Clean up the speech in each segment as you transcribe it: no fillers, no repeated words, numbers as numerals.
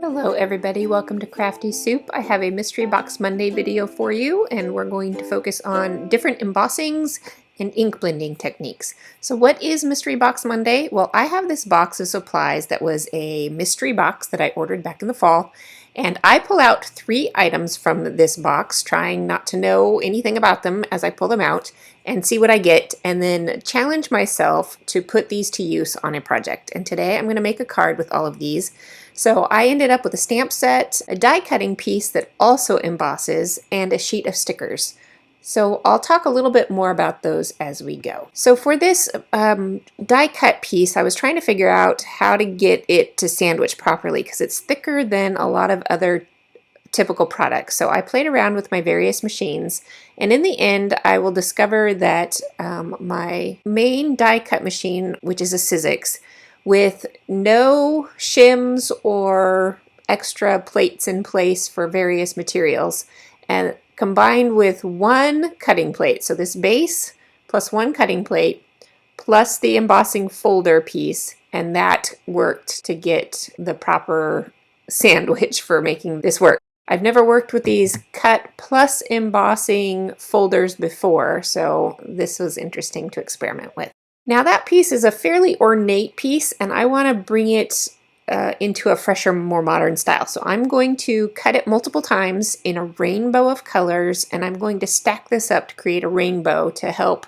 Hello everybody, welcome to Crafty Soup. I have a Mystery Box Monday video for you, and we're going to focus on different embossings and ink blending techniques. So what is Mystery Box Monday? Well, I have this box of supplies that was a mystery box that I ordered back in the fall, and I pull out 3 items from this box, trying not to know anything about them as I pull them out, and see what I get, and then challenge myself to put these to use on a project. And today I'm going to make a card with all of these. So I ended up with a stamp set, a die cutting piece that also embosses, and a sheet of stickers. So I'll talk a little bit more about those as we go. So for this die cut piece, I was trying to figure out how to get it to sandwich properly because it's thicker than a lot of other typical products. So I played around with my various machines, and in the end I will discover that my main die cut machine, which is a Sizzix, with no shims or extra plates in place for various materials, and combined with 1 cutting plate, so this base plus 1 cutting plate plus the embossing folder piece, and that worked to get the proper sandwich for making this work. I've never worked with these cut plus embossing folders before, so this was interesting to experiment with. Now that piece is a fairly ornate piece, and I want to bring it into a fresher, more modern style. So I'm going to cut it multiple times in a rainbow of colors, and I'm going to stack this up to create a rainbow to help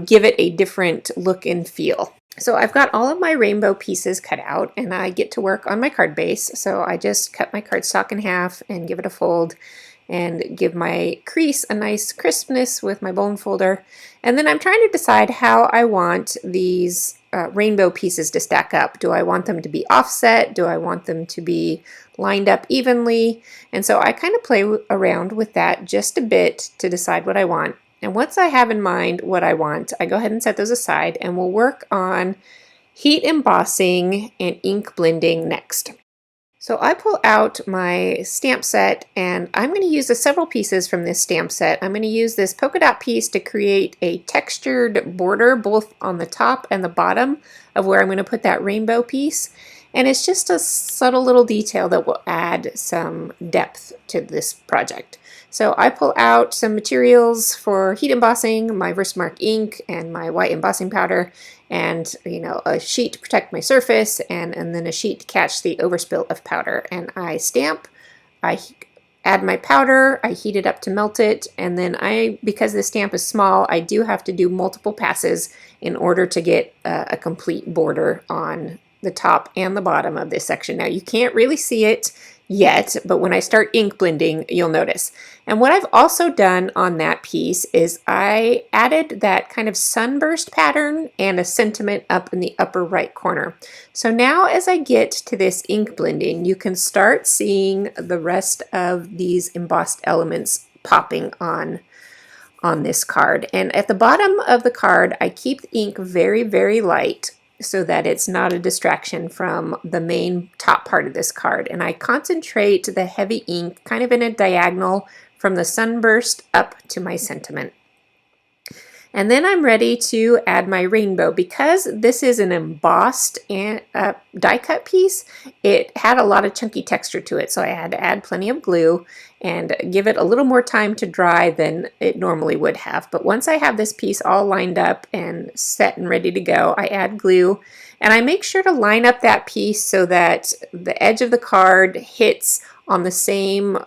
give it a different look and feel. So I've got all of my rainbow pieces cut out, and I get to work on my card base. So I just cut my cardstock in half and give it a fold, and give my crease a nice crispness with my bone folder. And then I'm trying to decide how I want these rainbow pieces to stack up. Do I want them to be offset? Do I want them to be lined up evenly? And so I kind of play around with that just a bit to decide what I want. And once I have in mind what I want, I go ahead and set those aside, and we'll work on heat embossing and ink blending next. So I pull out my stamp set, and I'm going to use the several pieces from this stamp set. I'm going to use this polka dot piece to create a textured border both on the top and the bottom of where I'm going to put that rainbow piece. And it's just a subtle little detail that will add some depth to this project. So I pull out some materials for heat embossing, my Versamark ink and my white embossing powder, and a sheet to protect my surface, and then a sheet to catch the overspill of powder. And I stamp, I add my powder, I heat it up to melt it, and then because the stamp is small, I do have to do multiple passes in order to get a complete border on the top and the bottom of this section. Now you can't really see it yet, but when I start ink blending, you'll notice. And what I've also done on that piece is I added that kind of sunburst pattern and a sentiment up in the upper right corner. So now as I get to this ink blending, you can start seeing the rest of these embossed elements popping on this card. And at the bottom of the card, I keep the ink very, very light, so that it's not a distraction from the main top part of this card. And I concentrate the heavy ink kind of in a diagonal from the sunburst up to my sentiment. And then I'm ready to add my rainbow. Because this is an embossed die cut piece, it had a lot of chunky texture to it, so I had to add plenty of glue and give it a little more time to dry than it normally would have. But once I have this piece all lined up and set and ready to go, I add glue, and I make sure to line up that piece so that the edge of the card hits on the same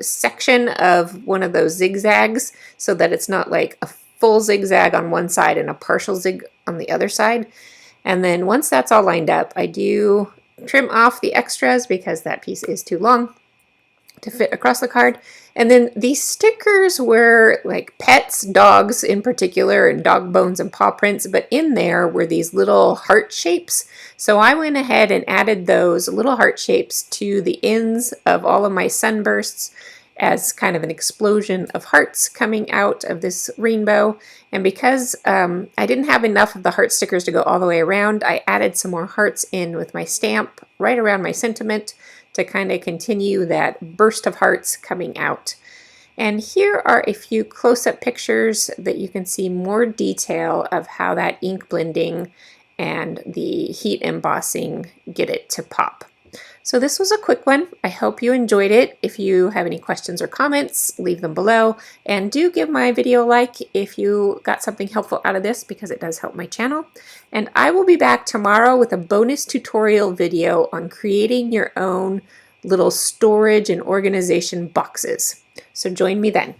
section of one of those zigzags, so that it's not like a full zigzag on one side and a partial zig on the other side. And then once that's all lined up, I do trim off the extras because that piece is too long to fit across the card. And then these stickers were like pets, dogs in particular, and dog bones and paw prints, but in there were these little heart shapes. So I went ahead and added those little heart shapes to the ends of all of my sunbursts as kind of an explosion of hearts coming out of this rainbow. And because I didn't have enough of the heart stickers to go all the way around, I added some more hearts in with my stamp right around my sentiment to kind of continue that burst of hearts coming out. And here are a few close-up pictures that you can see more detail of how that ink blending and the heat embossing get it to pop. So this was a quick one. I hope you enjoyed it. If you have any questions or comments, leave them below. And do give my video a like if you got something helpful out of this, because it does help my channel. And I will be back tomorrow with a bonus tutorial video on creating your own little storage and organization boxes. So join me then.